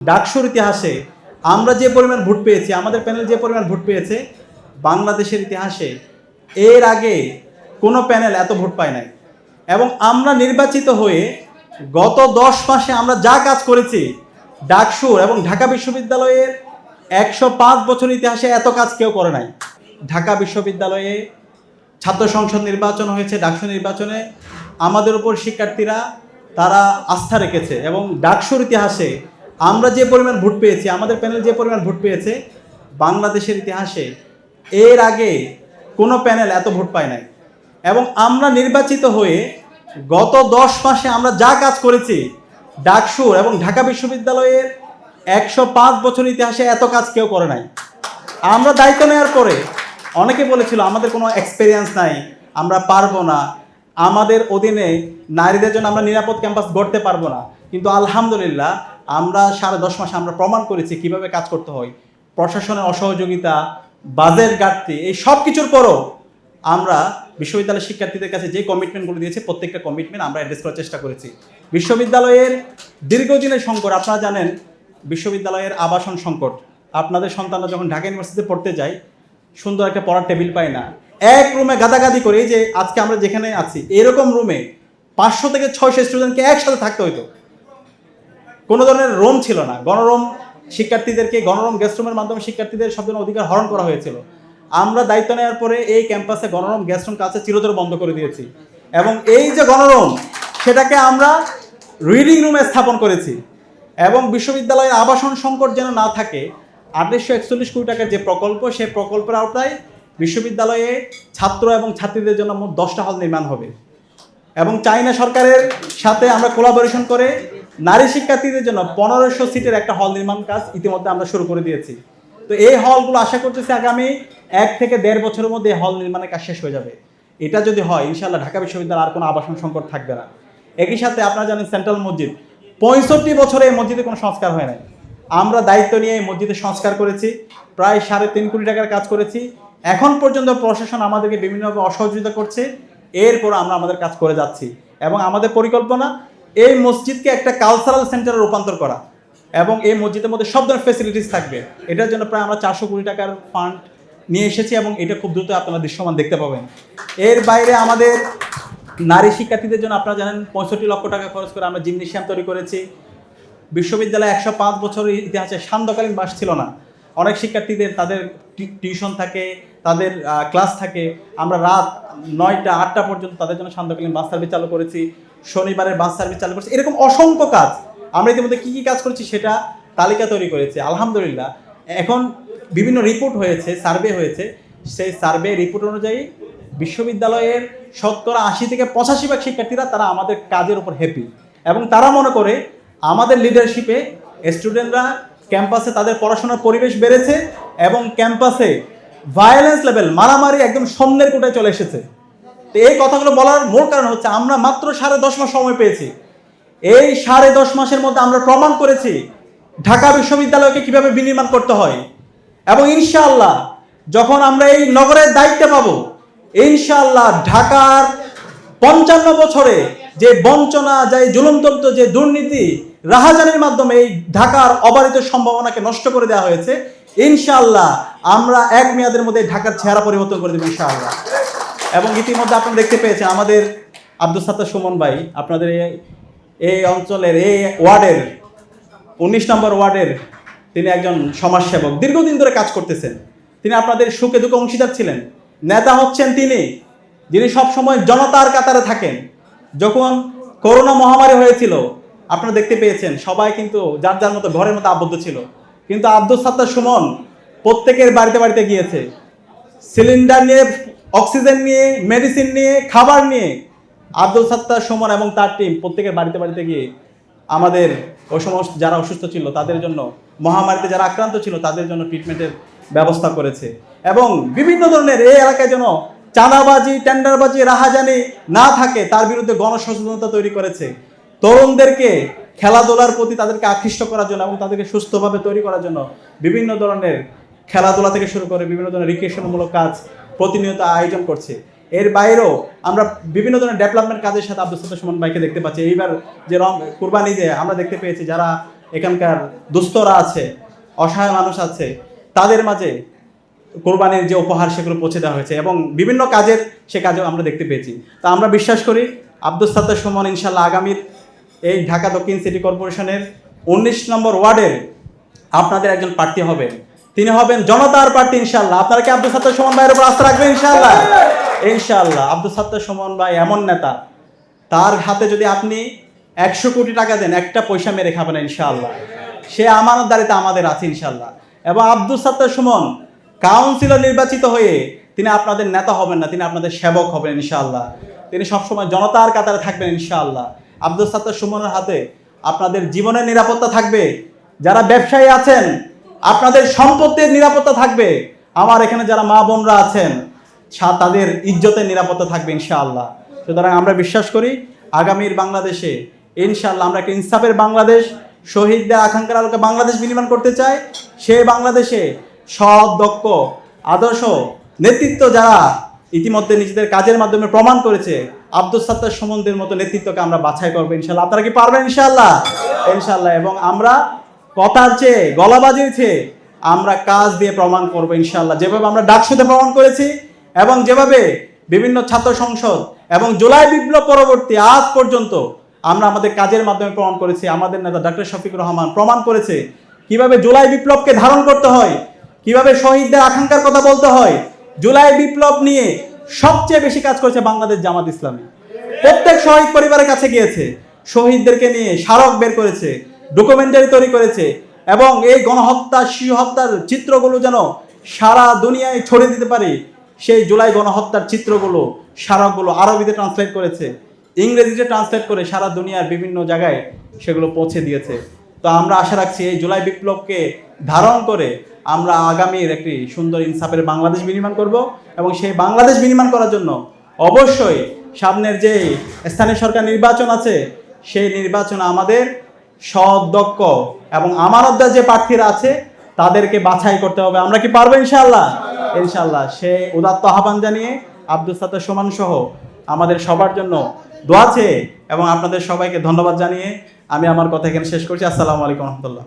ডাকসুর ইতিহাসে আমরা যে পরিমাণ ভোট পেয়েছি, আমাদের প্যানেল যে পরিমাণ ভোট পেয়েছে, বাংলাদেশের ইতিহাসে এর আগে কোনো প্যানেল এত ভোট পায় নাই। এবং আমরা নির্বাচিত হয়ে গত 10 মাসে আমরা যা কাজ করেছি, ডাকসুর এবং ঢাকা বিশ্ববিদ্যালয়ের 105 বছর ইতিহাসে এত কাজ কেউ করে নাই। ঢাকা বিশ্ববিদ্যালয়ে ছাত্র সংসদ নির্বাচন হয়েছে, ডাকসু নির্বাচনে আমাদের উপর শিক্ষার্থীরা তারা আস্থা রেখেছে। এবং ডাকসুর ইতিহাসে আমরা যে পরিমাণ ভোট পেয়েছি, আমাদের প্যানেল যে পরিমাণ ভোট পেয়েছে, বাংলাদেশের ইতিহাসে এর আগে কোনো প্যানেল এত ভোট পায় নাই। এবং আমরা নির্বাচিত হয়ে গত 10 মাসে আমরা যা কাজ করেছি, ডাকসুর এবং ঢাকা বিশ্ববিদ্যালয়ের 105 বছর ইতিহাসে এত কাজ কেউ করে নাই। আমরা দায়িত্ব নেওয়ার পরে অনেকে বলেছিল আমাদের কোনো এক্সপেরিয়েন্স নাই, আমরা পারবো না, আমাদের অধীনে নারীদের জন্য আমরা নিরাপদ ক্যাম্পাস গড়তে পারবো না। কিন্তু আলহামদুলিল্লাহ আমরা 10.5 মাসে আমরা প্রমাণ করেছি কিভাবে কাজ করতে হয়। প্রশাসনের অসহযোগিতা, বাজেট ঘাটতি, এই সব কিছুর পরও আমরা বিশ্ববিদ্যালয়ের শিক্ষার্থীদের কাছে যে কমিটমেন্টগুলো দিয়েছি, প্রত্যেকটা কমিটমেন্ট আমরা অ্যাড্রেস করার চেষ্টা করেছি। বিশ্ববিদ্যালয়ের দীর্ঘদিনের সংকট, আপনারা জানেন বিশ্ববিদ্যালয়ের আবাসন সংকট। আপনাদের সন্তানরা যখন ঢাকা ইউনিভার্সিটিতে পড়তে যায়, সুন্দর একটা পড়ার টেবিল পায় না, এক রুমে গাদাগাদি করে, যে আজকে আমরা যেখানে আছি এরকম রুমে 500 থেকে 600 স্টুডেন্টকে একসাথে থাকতে হইতো। কোনো ধরনের রুম ছিল না। গণরুম শিক্ষার্থীদেরকে, গণরুম গেস্ট রুমের মাধ্যমে শিক্ষার্থীদের সব ধরনের অধিকার হরণ করা হয়েছিল। আমরা দায়িত্ব নেওয়ার পরে এই ক্যাম্পাসে গণরুম গেস্ট রুম কাছে চিরতরে বন্ধ করে দিয়েছি। এবং এই যে গণরুম, সেটাকে আমরা রিডিং রুমে স্থাপন করেছি। এবং বিশ্ববিদ্যালয়ের আবাসন সংকট যেন না থাকে, 2841 কোটি টাকার যে প্রকল্প, সেই প্রকল্পের আওতায় বিশ্ববিদ্যালয়ে ছাত্র এবং ছাত্রীদের জন্য মোট 10টা হল নির্মাণ হবে। এবং চাইনা সরকারের সাথে আমরা কোলাবোরেশন করে নারী শিক্ষার্থীদের জন্য 1500 সিটের একটা হল নির্মাণ কাজ ইতিমধ্যে আমরা শুরু করে দিয়েছি। তো এই হলগুলো আশা করতেছি আগামী 1 থেকে 1.5 বছরের মধ্যে হল নির্মাণের কাজ শেষ হয়ে যাবে। এটা যদি হয়, ইনশাআল্লাহ ঢাকা বিশ্ববিদ্যালয়ের আর কোনো আবাসন সংকট থাকবে না। একই সাথে আপনারা জানেন সেন্ট্রাল মসজিদ, 65 বছরে এই মসজিদে কোনো সংস্কার হয় নাই। আমরা দায়িত্ব নিয়ে এই মসজিদে সংস্কার করেছি, প্রায় 3.5 কোটি টাকার কাজ করেছি। এখন পর্যন্ত প্রশাসন আমাদেরকে বিভিন্নভাবে অসহযোগিতা করছে, এরপর আমরা আমাদের কাজ করে যাচ্ছি। এবং আমাদের পরিকল্পনা এই মসজিদকে একটা কালচারাল সেন্টারে রূপান্তর করা, এবং এই মসজিদের মধ্যে সব ধরনের ফ্যাসিলিটিস থাকবে। এটার জন্য প্রায় আমরা 400 কোটি টাকার ফান্ড নিয়ে এসেছি, এবং এটা খুব দ্রুত আপনারা দৃশ্যমান দেখতে পাবেন। এর বাইরে আমাদের নারী শিক্ষার্থীদের জন্য আপনারা জানেন 65 লক্ষ টাকা খরচ করে আমরা জিমনেশিয়াম তৈরি করেছি। বিশ্ববিদ্যালয়ে 105 বছরের ইতিহাসে সান্ধ্যকালীন বাস ছিল না। অনেক শিক্ষার্থীদের তাদের টিউশন থাকে, তাদের ক্লাস থাকে। আমরা রাত 9টা 8টা পর্যন্ত তাদের জন্য সান্ধ্যকালীন বাস সার্ভিস চালু করেছি, শনিবারের বাস সার্ভিস চালু করেছি। এরকম অসংখ্য কাজ আমরা ইতিমধ্যে কী কী কাজ করেছি সেটা তালিকা তৈরি করেছি। আলহামদুলিল্লাহ এখন বিভিন্ন রিপোর্ট হয়েছে, সার্ভে হয়েছে। সেই সার্ভে রিপোর্ট অনুযায়ী বিশ্ববিদ্যালয়ের 80 থেকে 85% শিক্ষার্থীরা তারা আমাদের কাজের উপর হ্যাপি, এবং তারা মনে করে আমাদের লিডারশিপে স্টুডেন্টরা ক্যাম্পাসে তাদের পড়াশোনার পরিবেশ বেড়েছে, এবং ক্যাম্পাসে ভায়োলেন্স লেভেল, মারামারি একদম শূন্যের কোটায় চলে এসেছে। তো এই কথাগুলো বলার মূল কারণ হচ্ছে আমরা মাত্র 10.5 মাস সময় পেয়েছি। এই 10.5 মাসের মধ্যে আমরা প্রমাণ করেছি ঢাকা বিশ্ববিদ্যালয়কে কিভাবে বিনির্মাণ করতে হয়। এবং ইনশাআল্লাহ যখন আমরা এই নগরের দায়িত্ব পাবো, ইনশাআল্লাহ ঢাকার 55 বছরে যে বঞ্চনা, যে জুলুমতন্ত্র, যে দুর্নীতি, রাহাজানির মাধ্যমে এই ঢাকার অবারিত সম্ভাবনাকে নষ্ট করে দেওয়া হয়েছে, ইনশাআল্লাহ আমরা এক মেয়াদের মধ্যে ঢাকার চেহারা পরিবর্তন করে দেবো ইনশাআল্লাহ। এবং ইতিমধ্যে আপনারা দেখতে পেয়েছেন আমাদের আব্দুল সাত্তার সুমন ভাই, আপনাদের এই অঞ্চলের এই ওয়ার্ডের 19 নম্বর ওয়ার্ডের তিনি একজন সমাজসেবক, দীর্ঘদিন ধরে কাজ করতেছেন। তিনি আপনাদের সুখে দুঃখে অংশীদার ছিলেন। নেতা হচ্ছেন তিনি, যিনি সবসময় জনতার কাতারে থাকেন। যখন করোনা মহামারী হয়েছিল আপনারা দেখতে পেয়েছেন সবাই কিন্তু যার যার মতো ঘরের মতো আবদ্ধ ছিল, কিন্তু আব্দুল সাত্তার সুমন প্রত্যেকের বাড়িতে বাড়িতে গিয়েছে, সিলিন্ডার নিয়ে, অক্সিজেন নিয়ে, মেডিসিন নিয়ে, খাবার নিয়ে। আব্দুল সাত্তার সুমন এবং তার টিম প্রত্যেকের বাড়িতে বাড়িতে গিয়ে আমাদের ওই সমস্ত যারা অসুস্থ ছিল তাদের জন্য, মহামারীতে যারা আক্রান্ত ছিল তাদের জন্য ট্রিটমেন্টের ব্যবস্থা করেছে। এবং বিভিন্ন ধরনের এই এলাকায় যেন চাঁদাবাজি, টেন্ডারবাজি, রাহাজানি না থাকে তার বিরুদ্ধে গণসচেতনতা তৈরি করেছে। তরুণদেরকে খেলাধুলার প্রতি তাদেরকে আকৃষ্ট করার জন্য এবং তাদেরকে সুস্থভাবে তৈরি করার জন্য বিভিন্ন ধরনের খেলাধুলা থেকে শুরু করে বিভিন্ন ধরনের রিক্রিয়েশনমূলক কাজ প্রতিনিয়ত আয়োজন করছে। এর বাইরেও আমরা বিভিন্ন ধরনের ডেভেলপমেন্ট কাজের সাথে আব্দুল সাত্তার সুমন ভাইকে দেখতে পাচ্ছি। এইবার যে কুরবানি ঈদে আমরা দেখতে পেয়েছি যারা এখানকার দুস্থরা আছে, অসহায় মানুষ আছে, তাদের মাঝে কোরবানির যে উপহার সেগুলো পৌঁছে দেওয়া হয়েছে এবং বিভিন্ন কাজের সে কাজও আমরা দেখতে পেয়েছি। তা আমরা বিশ্বাস করি আব্দুস সাত্তার সুমন ইনশাল্লাহ আগামীর এই ঢাকা দক্ষিণ সিটি কর্পোরেশনের 19 নম্বর ওয়ার্ডের আপনাদের একজন প্রার্থী হবেন। তিনি হবেন জনতার প্রার্থী ইনশাল্লাহ। আপনারা কি আব্দুস সাত্তার সুমন ভাইয়ের উপর আস্থা রাখবেন ইনশাল্লাহ? ইনশাল্লাহ। আব্দুস সাত্তার সুমন ভাই এমন নেতা, তার হাতে যদি আপনি 100 কোটি টাকা দেন, একটা পয়সা মেরে খাবেন ইনশাআল্লাহ। সে আমানতদারিতা আমাদের আছে ইনশাআল্লাহ। এবং আব্দুস সাত্তার সুমন কাউন্সিলর নির্বাচিত হয়ে তিনি আপনাদের নেতা হবেন না, তিনি আপনাদের সেবক হবেন ইনশাআল্লাহ। তিনি সবসময় জনতার কাতারে থাকবেন ইনশাআল্লাহ। আব্দুস সাত্তার সুমনের হাতে আপনাদের জীবনের নিরাপত্তা থাকবে, যারা ব্যবসায়ী আছেন আপনাদের সম্পত্তির নিরাপত্তা থাকবে, আমার এখানে যারা মা বোনরা আছেন তাদের ইজ্জতের নিরাপত্তা থাকবে ইনশাআল্লাহ। সুতরাং আমরা বিশ্বাস করি আগামীর বাংলাদেশে ইনশাআল্লাহ আমরা একটা ইনসাফের বাংলাদেশ, শহীদদের আকাঙ্ক্ষার আলোকে বাংলাদেশ বিনির্মাণ করতে চাই। সেই বাংলাদেশে সৎ, দক্ষ, আদর্শ নেতৃত্ব যারা ইতিমধ্যে নিজেদের কাজের মাধ্যমে প্রমাণ করেছে, আব্দুস সাত্তার সুমনদের মতো নেতৃত্বকে আমরা বাছাই করবো ইনশাআল্লাহ। আপনারা কি পারবেন ইনশাআল্লাহ? ইনশাআল্লাহ। এবং আমরা কথার চেয়ে, গলাবাজির চেয়ে আমরা কাজ দিয়ে প্রমাণ করবো ইনশাআল্লাহ। যেভাবে আমরা ডাকসুতে প্রমাণ করেছি এবং যেভাবে বিভিন্ন ছাত্র সংসদ এবং জুলাই বিপ্লব পরবর্তী আজ পর্যন্ত আমরা আমাদের কাজের মাধ্যমে প্রমাণ করেছি। আমাদের নেতা ডক্টর শফিকুর রহমান প্রমাণ করেছে কিভাবে জুলাই বিপ্লবকে ধারণ করতে হয়, কিভাবে শহীদদের আকাঙ্ক্ষার কথা বলতে হয়। জুলাই বিপ্লব নিয়ে সবচেয়ে বেশি কাজ করেছে বাংলাদেশ জামাত ইসলামী। প্রত্যেক শহীদ পরিবারের কাছে গিয়েছে, শহীদদেরকে নিয়ে স্মারক বের করেছে, ডকুমেন্টারি তৈরি করেছে এবং এই গণহত্যা, শিশু হত্যার চিত্রগুলো যেন সারা দুনিয়ায় ছড়িয়ে দিতে পারে, সেই জুলাই গণহত্যার চিত্রগুলো, স্মারকগুলো আরবিতে ট্রান্সলেট করেছে, ইংরেজিতে ট্রান্সলেট করে সারা দুনিয়ার বিভিন্ন জায়গায় সেগুলো পৌঁছে দিয়েছে। তো আমরা আশা রাখছি এই জুলাই বিপ্লবকে ধারণ করে আমরা আগামীর একটি সুন্দর ইনসাফের বাংলাদেশ বিনির্মাণ করব এবং সেই বাংলাদেশ বিনির্মাণ করার জন্য অবশ্যই সামনের যে স্থানীয় সরকার নির্বাচন আছে, সেই নির্বাচনে আমাদের সৎ, দক্ষ এবং আমানতদার যে প্রার্থীরা আছে তাদেরকে বাছাই করতে হবে। আমরা কি পারবো ইনশাআল্লাহ? ইনশাআল্লাহ। সেই উদাত্ত আহ্বান জানিয়ে আব্দুস সাত্তার সুমন সহ আমাদের সবার জন্য দোয়া চেয়ে এবং আপনাদের সবাইকে ধন্যবাদ জানিয়ে আমি আমার কথা এখানে শেষ করছি। আসসালামু আলাইকুম রহমতুল্লাহ।